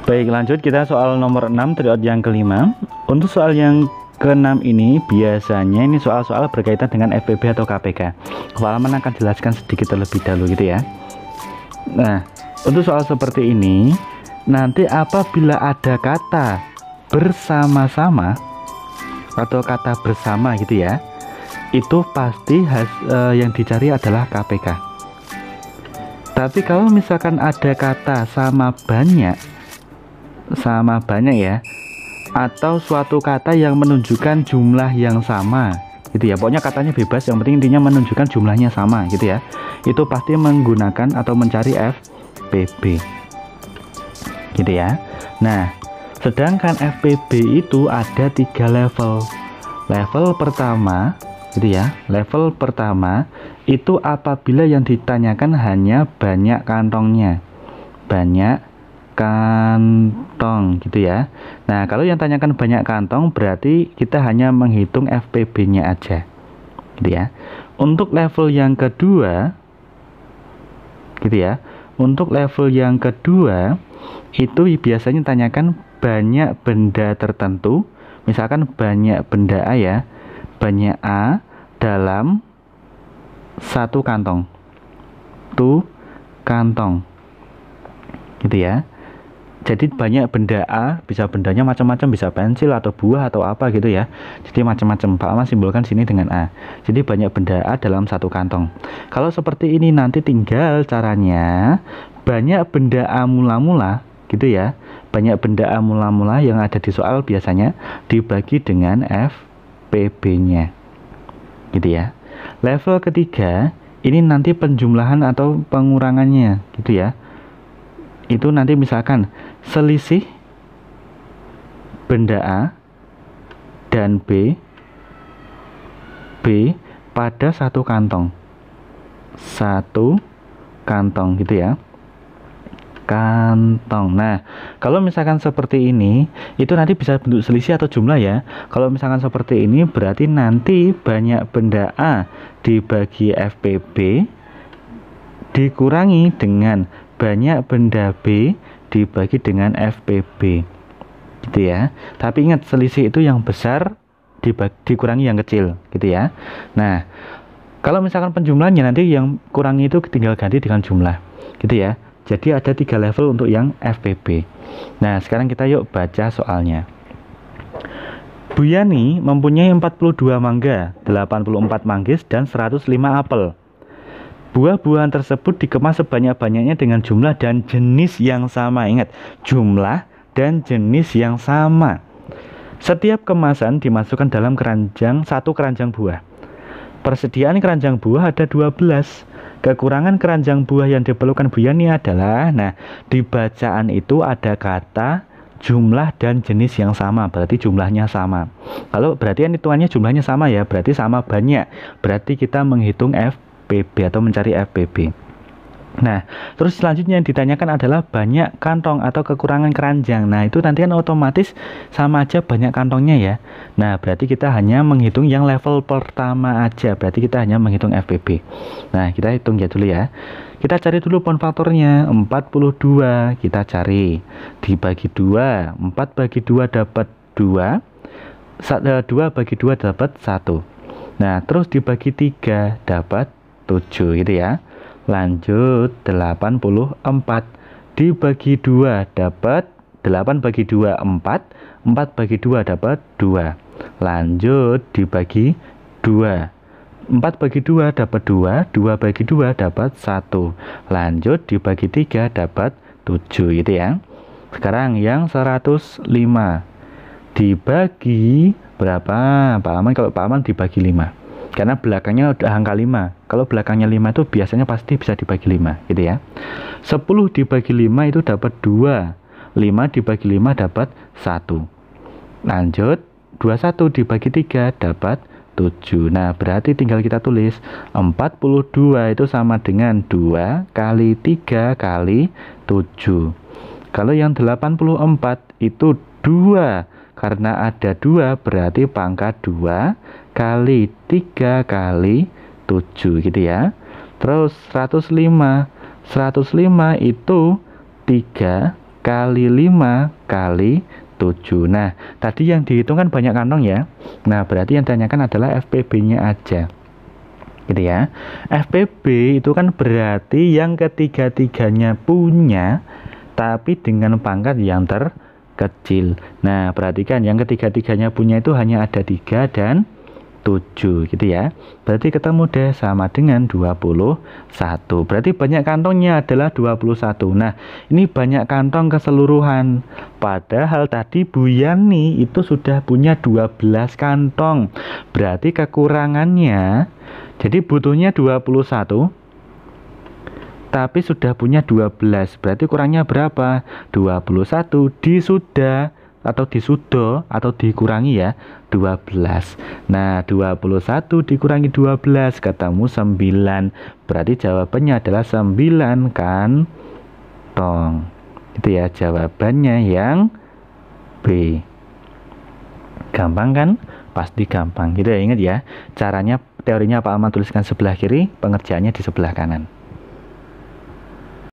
Baik, lanjut kita soal nomor 6 periode yang kelima. Untuk soal yang ke-6 ini biasanya ini soal-soal berkaitan dengan FPB atau KPK. Halaman akan jelaskan sedikit terlebih dahulu gitu ya. Nah, untuk soal seperti ini nanti apabila ada kata bersama-sama atau kata bersama gitu ya, itu pasti yang dicari adalah KPK. Tapi kalau misalkan ada kata sama banyak ya, atau suatu kata yang menunjukkan jumlah yang sama gitu ya, pokoknya katanya bebas, yang penting intinya menunjukkan jumlahnya sama gitu ya, itu pasti menggunakan atau mencari FPB gitu ya. Nah, sedangkan FPB itu ada 3 level. Level pertama gitu ya, level pertama itu apabila yang ditanyakan hanya banyak kantongnya, banyak kantong gitu ya. Nah, kalau yang tanyakan banyak kantong berarti kita hanya menghitung FPB-nya aja gitu ya. Untuk level yang kedua gitu ya, untuk level yang kedua itu biasanya tanyakan banyak benda tertentu, misalkan banyak benda A ya, banyak A dalam satu kantong, kantong gitu ya. Jadi banyak benda A, bisa bendanya macam-macam, bisa pensil atau buah atau apa gitu ya. Jadi macam-macam. Pak Mas simbolkan sini dengan A. Jadi banyak benda A dalam satu kantong. Kalau seperti ini nanti tinggal caranya banyak benda A mula-mula gitu ya. Banyak benda A mula-mula yang ada di soal biasanya dibagi dengan FPB-nya. Gitu ya. Level ketiga ini nanti penjumlahan atau pengurangannya gitu ya. Itu nanti misalkan selisih benda A dan B pada satu kantong gitu ya, kantong. Nah, kalau misalkan seperti ini itu nanti bisa bentuk selisih atau jumlah ya. Kalau misalkan seperti ini berarti nanti banyak benda A dibagi FPB dikurangi dengan banyak benda B dibagi dengan FPB gitu ya. Tapi ingat, selisih itu yang besar dikurangi yang kecil gitu ya. Nah, kalau misalkan penjumlahnya nanti yang kurangi itu tinggal ganti dengan jumlah gitu ya. Jadi ada 3 level untuk yang FPB. Nah, sekarang kita yuk baca soalnya. Bu Yani mempunyai 42 mangga, 84 manggis, dan 105 apel. Buah-buahan tersebut dikemas sebanyak-banyaknya dengan jumlah dan jenis yang sama. Ingat, jumlah dan jenis yang sama. Setiap kemasan dimasukkan dalam satu keranjang buah. Persediaan keranjang buah ada 12. Kekurangan keranjang buah yang diperlukan Bu Yani adalah, nah, di bacaan itu ada kata jumlah dan jenis yang sama, berarti jumlahnya sama. Kalau berarti kan hitungannya jumlahnya sama ya, berarti sama banyak. Berarti kita menghitung FPB atau mencari FPB. Nah, terus selanjutnya yang ditanyakan adalah banyak kantong atau kekurangan keranjang. Nah, itu nanti kan otomatis sama aja banyak kantongnya ya. Nah, berarti kita hanya menghitung yang level pertama aja. Berarti kita hanya menghitung FPB. Nah, kita hitung ya dulu ya. Kita cari dulu poin faktornya. 42 kita cari. Dibagi 2. 4 bagi 2 dapat 2. 2 bagi 2 dapat 1. Nah, terus dibagi 3 dapat 7 gitu ya. Lanjut 84 dibagi 2 dapat 8 bagi 2 4, 4 bagi 2 dapat 2. Lanjut dibagi 2, 4 bagi 2 dapat 2, 2 bagi 2 dapat 1. Lanjut dibagi 3 dapat 7 gitu ya. Sekarang yang 105 dibagi berapa Pak Aman? Kalau Pak Aman dibagi 5. Karena belakangnya udah angka 5. Kalau belakangnya 5 itu biasanya pasti bisa dibagi 5 gitu ya. 10 dibagi 5 itu dapat 2. 5 dibagi 5 dapat 1. Lanjut 21 dibagi 3 dapat 7. Nah, berarti tinggal kita tulis 42 itu sama dengan 2 kali 3 kali 7. Kalau yang 84 itu 2 Karena ada 2 berarti pangkat 2 kali 3 kali 7 gitu ya. Terus 105 itu 3 kali 5 kali 7. Nah, tadi yang dihitung kan banyak kantong ya. Nah, berarti yang ditanyakan adalah FPB-nya aja. Gitu ya. FPB itu kan berarti yang ketiga-tiganya punya tapi dengan pangkat yang terkecil. Nah, perhatikan yang ketiga-tiganya punya itu hanya ada 3 dan 7 gitu ya. Berarti ketemu deh sama dengan 21. Berarti banyak kantongnya adalah 21. Nah, ini banyak kantong keseluruhan. Padahal tadi Bu Yani itu sudah punya 12 kantong. Berarti kekurangannya, jadi butuhnya 21 tapi sudah punya 12. Berarti kurangnya berapa? 21 disudah atau disudo atau dikurangi ya 12. Nah, 21 dikurangi 12 ketemu 9. Berarti jawabannya adalah 9 kantong. Itu ya jawabannya yang B. Gampang kan? Pasti gampang. Gitu ya, ingat ya. Caranya, teorinya Pak Ahmad tuliskan sebelah kiri, pengerjaannya di sebelah kanan.